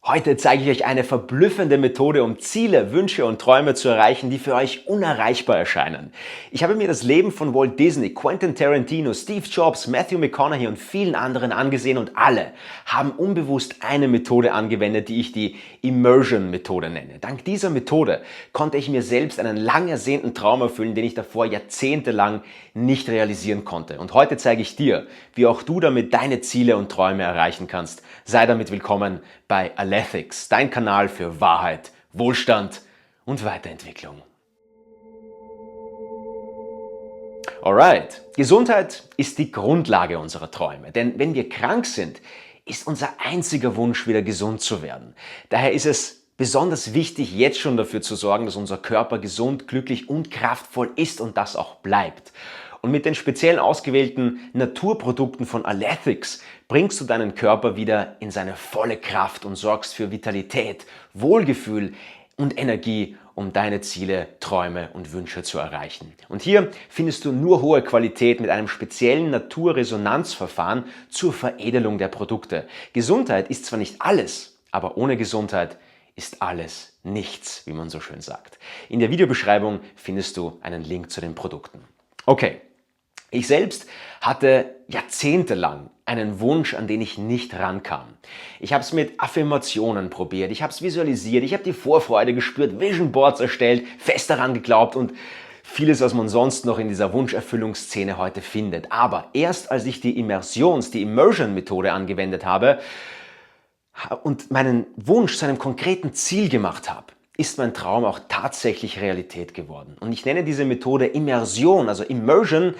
Heute zeige ich euch eine verblüffende Methode, um Ziele, Wünsche und Träume zu erreichen, die für euch unerreichbar erscheinen. Ich habe mir das Leben von Walt Disney, Quentin Tarantino, Steve Jobs, Matthew McConaughey und vielen anderen angesehen und alle haben unbewusst eine Methode angewendet, die ich die Immersion-Methode nenne. Dank dieser Methode konnte ich mir selbst einen lang ersehnten Traum erfüllen, den ich davor jahrzehntelang nicht realisieren konnte. Und heute zeige ich dir, wie auch du damit deine Ziele und Träume erreichen kannst. Sei damit willkommen bei Alethics, dein Kanal für Wahrheit, Wohlstand und Weiterentwicklung. Alright, Gesundheit ist die Grundlage unserer Träume, denn wenn wir krank sind, ist unser einziger Wunsch, wieder gesund zu werden. Daher ist es besonders wichtig, jetzt schon dafür zu sorgen, dass unser Körper gesund, glücklich und kraftvoll ist und das auch bleibt. Und mit den speziell ausgewählten Naturprodukten von Alethics bringst du deinen Körper wieder in seine volle Kraft und sorgst für Vitalität, Wohlgefühl und Energie, um deine Ziele, Träume und Wünsche zu erreichen. Und hier findest du nur hohe Qualität mit einem speziellen Naturresonanzverfahren zur Veredelung der Produkte. Gesundheit ist zwar nicht alles, aber ohne Gesundheit ist alles nichts, wie man so schön sagt. In der Videobeschreibung findest du einen Link zu den Produkten. Okay, ich selbst hatte jahrzehntelang einen Wunsch, an den ich nicht rankam. Ich habe es mit Affirmationen probiert, ich habe es visualisiert, ich habe die Vorfreude gespürt, Vision Boards erstellt, fest daran geglaubt und vieles, was man sonst noch in dieser Wunscherfüllungsszene heute findet. Aber erst als ich die Immersion-Methode angewendet habe und meinen Wunsch zu einem konkreten Ziel gemacht habe, ist mein Traum auch tatsächlich Realität geworden. Und ich nenne diese Methode Immersion, also Immersion,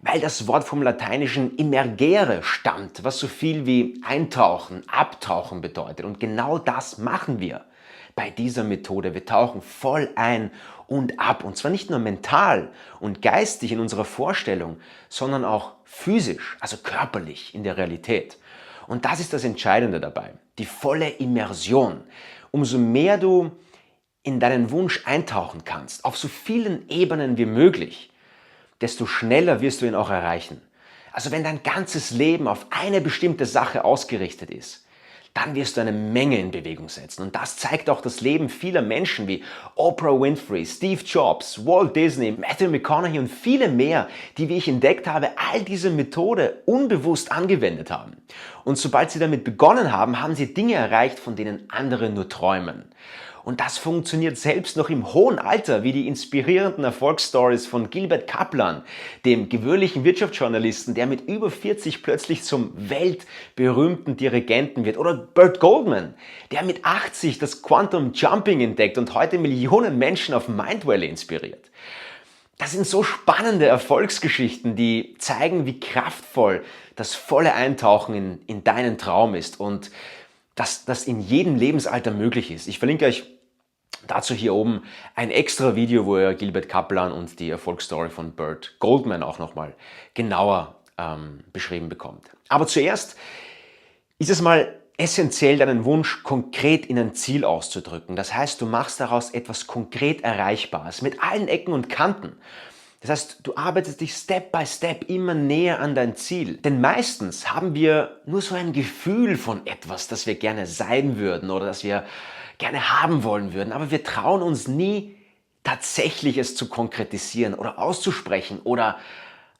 weil das Wort vom lateinischen immergere stammt, was so viel wie eintauchen, abtauchen bedeutet. Und genau das machen wir bei dieser Methode. Wir tauchen voll ein und ab. Und zwar nicht nur mental und geistig in unserer Vorstellung, sondern auch physisch, also körperlich in der Realität. Und das ist das Entscheidende dabei, die volle Immersion. Umso mehr du in deinen Wunsch eintauchen kannst, auf so vielen Ebenen wie möglich, desto schneller wirst du ihn auch erreichen. Also wenn dein ganzes Leben auf eine bestimmte Sache ausgerichtet ist, dann wirst du eine Menge in Bewegung setzen. Und das zeigt auch das Leben vieler Menschen wie Oprah Winfrey, Steve Jobs, Walt Disney, Matthew McConaughey und viele mehr, die, wie ich entdeckt habe, all diese Methode unbewusst angewendet haben. Und sobald sie damit begonnen haben, haben sie Dinge erreicht, von denen andere nur träumen. Und das funktioniert selbst noch im hohen Alter, wie die inspirierenden Erfolgsstories von Gilbert Kaplan, dem gewöhnlichen Wirtschaftsjournalisten, der mit über 40 plötzlich zum weltberühmten Dirigenten wird. Oder Burt Goldman, der mit 80 das Quantum Jumping entdeckt und heute Millionen Menschen auf Mindvalley inspiriert. Das sind so spannende Erfolgsgeschichten, die zeigen, wie kraftvoll das volle Eintauchen in deinen Traum ist und dass das in jedem Lebensalter möglich ist. Ich verlinke euch dazu hier oben ein extra Video, wo ihr Gilbert Kaplan und die Erfolgsstory von Burt Goldman auch nochmal genauer beschrieben bekommt. Aber zuerst ist es mal essentiell, deinen Wunsch konkret in ein Ziel auszudrücken. Das heißt, du machst daraus etwas konkret Erreichbares mit allen Ecken und Kanten. Das heißt, du arbeitest dich Step by Step immer näher an dein Ziel. Denn meistens haben wir nur so ein Gefühl von etwas, das wir gerne sein würden oder das wir gerne haben wollen würden. Aber wir trauen uns nie, tatsächlich es zu konkretisieren oder auszusprechen oder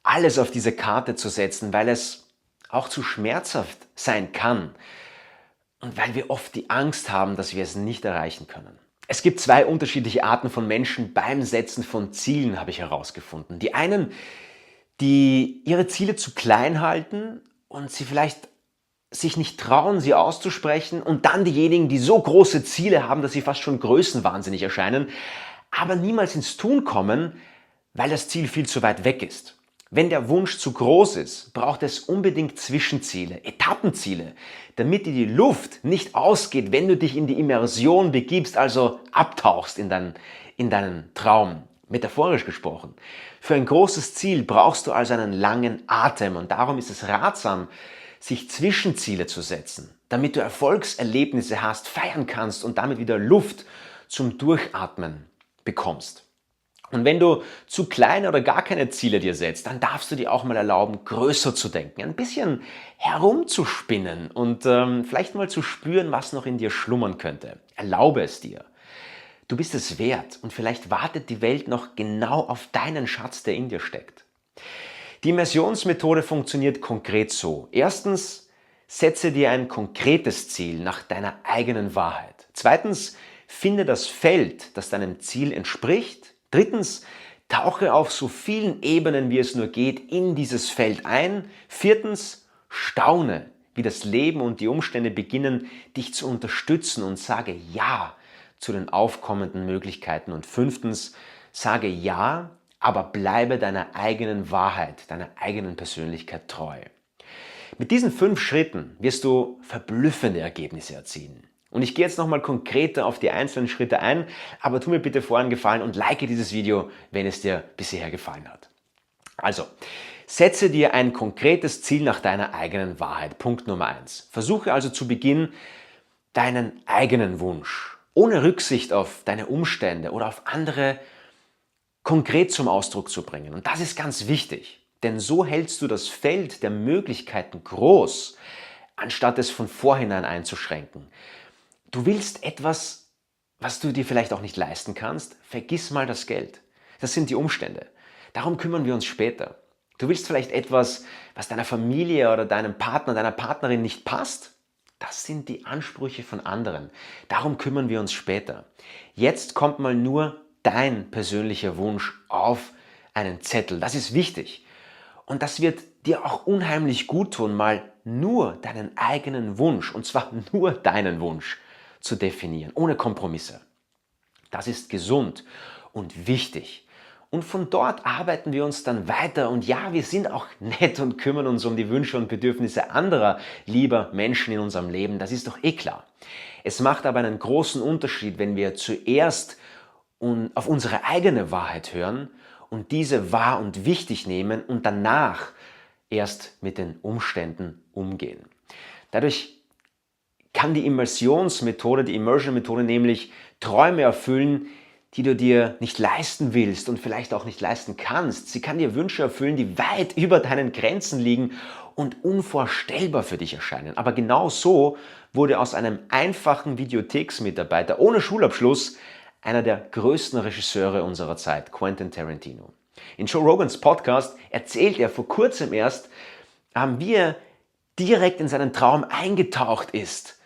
alles auf diese Karte zu setzen, weil es auch zu schmerzhaft sein kann und weil wir oft die Angst haben, dass wir es nicht erreichen können. Es gibt zwei unterschiedliche Arten von Menschen beim Setzen von Zielen, habe ich herausgefunden. Die einen, die ihre Ziele zu klein halten und sie vielleicht sich nicht trauen, sie auszusprechen, und dann diejenigen, die so große Ziele haben, dass sie fast schon größenwahnsinnig erscheinen, aber niemals ins Tun kommen, weil das Ziel viel zu weit weg ist. Wenn der Wunsch zu groß ist, braucht es unbedingt Zwischenziele, Etappenziele, damit dir die Luft nicht ausgeht, wenn du dich in die Immersion begibst, also abtauchst in deinen Traum, metaphorisch gesprochen. Für ein großes Ziel brauchst du also einen langen Atem und darum ist es ratsam, sich Zwischenziele zu setzen, damit du Erfolgserlebnisse hast, feiern kannst und damit wieder Luft zum Durchatmen bekommst. Und wenn du zu kleine oder gar keine Ziele dir setzt, dann darfst du dir auch mal erlauben, größer zu denken, ein bisschen herumzuspinnen und vielleicht mal zu spüren, was noch in dir schlummern könnte. Erlaube es dir. Du bist es wert und vielleicht wartet die Welt noch genau auf deinen Schatz, der in dir steckt. Die Immersionsmethode funktioniert konkret so. Erstens, setze dir ein konkretes Ziel nach deiner eigenen Wahrheit. Zweitens, finde das Feld, das deinem Ziel entspricht. Drittens, tauche auf so vielen Ebenen, wie es nur geht, in dieses Feld ein. Viertens, staune, wie das Leben und die Umstände beginnen, dich zu unterstützen und sage Ja zu den aufkommenden Möglichkeiten. Und fünftens, sage Ja, aber bleibe deiner eigenen Wahrheit, deiner eigenen Persönlichkeit treu. Mit diesen 5 Schritten wirst du verblüffende Ergebnisse erzielen. Und ich gehe jetzt nochmal konkreter auf die einzelnen Schritte ein, aber tu mir bitte vorher einen Gefallen und like dieses Video, wenn es dir bisher gefallen hat. Also, setze dir ein konkretes Ziel nach deiner eigenen Wahrheit. Punkt Nummer 1. Versuche also zu Beginn deinen eigenen Wunsch, ohne Rücksicht auf deine Umstände oder auf andere, konkret zum Ausdruck zu bringen. Und das ist ganz wichtig, denn so hältst du das Feld der Möglichkeiten groß, anstatt es von vorhinein einzuschränken. Du willst etwas, was du dir vielleicht auch nicht leisten kannst, vergiss mal das Geld. Das sind die Umstände. Darum kümmern wir uns später. Du willst vielleicht etwas, was deiner Familie oder deinem Partner, deiner Partnerin nicht passt. Das sind die Ansprüche von anderen. Darum kümmern wir uns später. Jetzt kommt mal nur dein persönlicher Wunsch auf einen Zettel. Das ist wichtig. Und das wird dir auch unheimlich gut tun, mal nur deinen eigenen Wunsch, und zwar nur deinen Wunsch, zu definieren, ohne Kompromisse. Das ist gesund und wichtig. Und von dort arbeiten wir uns dann weiter. Und ja, wir sind auch nett und kümmern uns um die Wünsche und Bedürfnisse anderer lieber Menschen in unserem Leben. Das ist doch eh klar. Es macht aber einen großen Unterschied, wenn wir zuerst auf unsere eigene Wahrheit hören und diese wahr und wichtig nehmen und danach erst mit den Umständen umgehen. Dadurch kann die Immersion-Methode nämlich Träume erfüllen, die du dir nicht leisten willst und vielleicht auch nicht leisten kannst. Sie kann dir Wünsche erfüllen, die weit über deinen Grenzen liegen und unvorstellbar für dich erscheinen. Aber genau so wurde aus einem einfachen Videotheksmitarbeiter ohne Schulabschluss einer der größten Regisseure unserer Zeit, Quentin Tarantino. In Joe Rogans Podcast erzählt er vor kurzem erst, wie er direkt in seinen Traum eingetaucht ist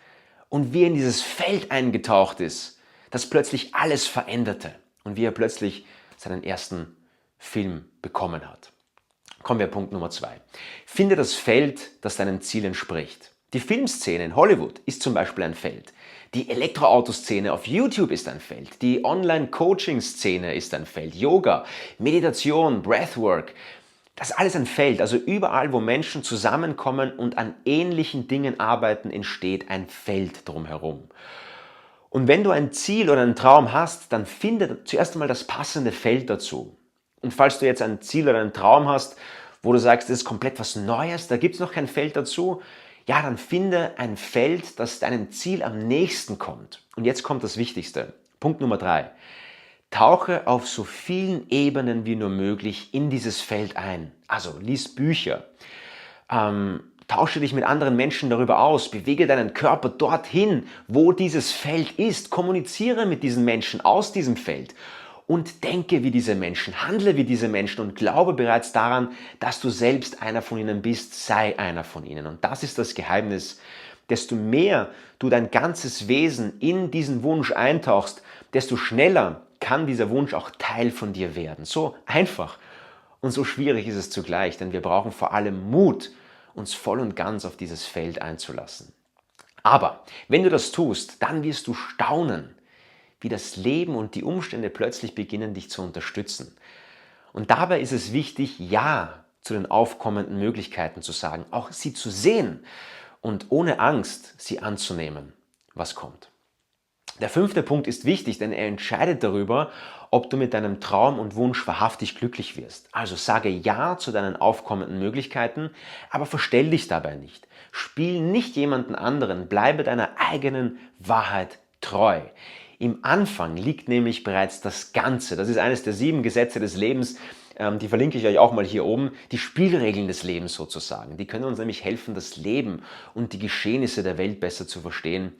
und wie er in dieses Feld eingetaucht ist, das plötzlich alles veränderte und wie er plötzlich seinen ersten Film bekommen hat. Kommen wir Punkt Nummer 2. Finde das Feld, das deinem Ziel entspricht. Die Filmszene in Hollywood ist zum Beispiel ein Feld. Die Elektroautoszene auf YouTube ist ein Feld. Die Online-Coaching-Szene ist ein Feld. Yoga, Meditation, Breathwork, das ist alles ein Feld. Also überall, wo Menschen zusammenkommen und an ähnlichen Dingen arbeiten, entsteht ein Feld drumherum. Und wenn du ein Ziel oder einen Traum hast, dann finde zuerst einmal das passende Feld dazu. Und falls du jetzt ein Ziel oder einen Traum hast, wo du sagst, das ist komplett was Neues, da gibt es noch kein Feld dazu, ja, dann finde ein Feld, das deinem Ziel am nächsten kommt. Und jetzt kommt das Wichtigste. Punkt Nummer 3. Tauche auf so vielen Ebenen wie nur möglich in dieses Feld ein. Also lies Bücher, tausche dich mit anderen Menschen darüber aus, bewege deinen Körper dorthin, wo dieses Feld ist, kommuniziere mit diesen Menschen aus diesem Feld und denke wie diese Menschen, handle wie diese Menschen und glaube bereits daran, dass du selbst einer von ihnen bist, sei einer von ihnen. Und das ist das Geheimnis. Desto mehr du dein ganzes Wesen in diesen Wunsch eintauchst, desto schneller kann dieser Wunsch auch Teil von dir werden. So einfach und so schwierig ist es zugleich, denn wir brauchen vor allem Mut, uns voll und ganz auf dieses Feld einzulassen. Aber wenn du das tust, dann wirst du staunen, wie das Leben und die Umstände plötzlich beginnen, dich zu unterstützen. Und dabei ist es wichtig, Ja zu den aufkommenden Möglichkeiten zu sagen, auch sie zu sehen und ohne Angst sie anzunehmen, was kommt. Der 5. Punkt ist wichtig, denn er entscheidet darüber, ob du mit deinem Traum und Wunsch wahrhaftig glücklich wirst. Also sage Ja zu deinen aufkommenden Möglichkeiten, aber verstell dich dabei nicht. Spiel nicht jemanden anderen, bleibe deiner eigenen Wahrheit treu. Im Anfang liegt nämlich bereits das Ganze. Das ist eines der 7 Gesetze des Lebens. Die verlinke ich euch auch mal hier oben. Die Spielregeln des Lebens sozusagen. Die können uns nämlich helfen, das Leben und die Geschehnisse der Welt besser zu verstehen.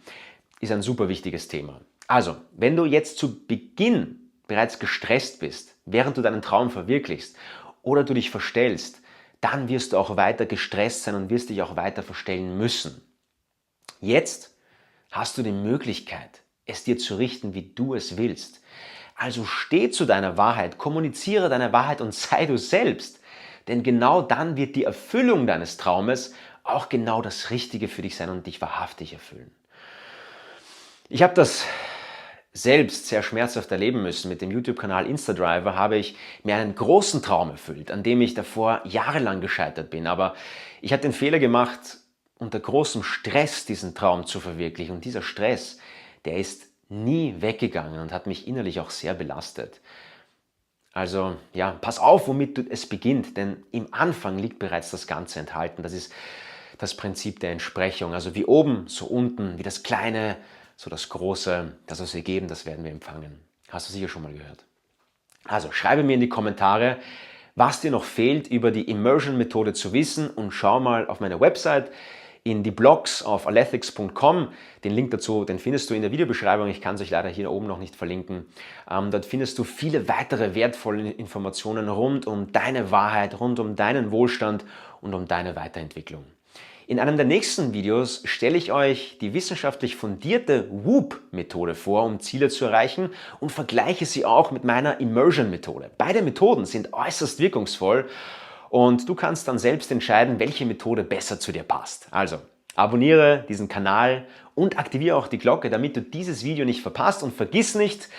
Ist ein super wichtiges Thema. Also, wenn du jetzt zu Beginn bereits gestresst bist, während du deinen Traum verwirklichst oder du dich verstellst, dann wirst du auch weiter gestresst sein und wirst dich auch weiter verstellen müssen. Jetzt hast du die Möglichkeit, es dir zu richten, wie du es willst. Also steh zu deiner Wahrheit, kommuniziere deine Wahrheit und sei du selbst. Denn genau dann wird die Erfüllung deines Traumes auch genau das Richtige für dich sein und dich wahrhaftig erfüllen. Ich habe das selbst sehr schmerzhaft erleben müssen. Mit dem YouTube-Kanal Instadriver habe ich mir einen großen Traum erfüllt, an dem ich davor jahrelang gescheitert bin. Aber ich habe den Fehler gemacht, unter großem Stress diesen Traum zu verwirklichen. Und dieser Stress, der ist nie weggegangen und hat mich innerlich auch sehr belastet. Also ja, pass auf, womit es beginnt, denn im Anfang liegt bereits das Ganze enthalten. Das ist das Prinzip der Entsprechung. Also wie oben, so unten, wie das Kleine, so das Große, das was wir geben, das werden wir empfangen. Hast du sicher schon mal gehört. Also schreibe mir in die Kommentare, was dir noch fehlt, über die Immersion-Methode zu wissen, und schau mal auf meine Website in die Blogs auf alethics.com. Den Link dazu, den findest du in der Videobeschreibung. Ich kann es euch leider hier oben noch nicht verlinken. Dort findest du viele weitere wertvolle Informationen rund um deine Wahrheit, rund um deinen Wohlstand und um deine Weiterentwicklung. In einem der nächsten Videos stelle ich euch die wissenschaftlich fundierte WOOP-Methode vor, um Ziele zu erreichen, und vergleiche sie auch mit meiner Immersion-Methode. Beide Methoden sind äußerst wirkungsvoll und du kannst dann selbst entscheiden, welche Methode besser zu dir passt. Also abonniere diesen Kanal und aktiviere auch die Glocke, damit du dieses Video nicht verpasst, und vergiss nicht,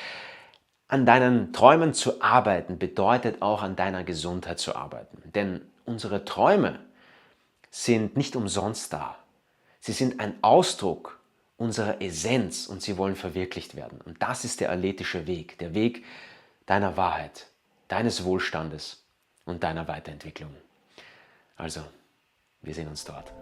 an deinen Träumen zu arbeiten bedeutet auch an deiner Gesundheit zu arbeiten. Denn unsere Träume sind nicht umsonst da. Sie sind ein Ausdruck unserer Essenz und sie wollen verwirklicht werden. Und das ist der alethische Weg, der Weg deiner Wahrheit, deines Wohlstandes und deiner Weiterentwicklung. Also, wir sehen uns dort.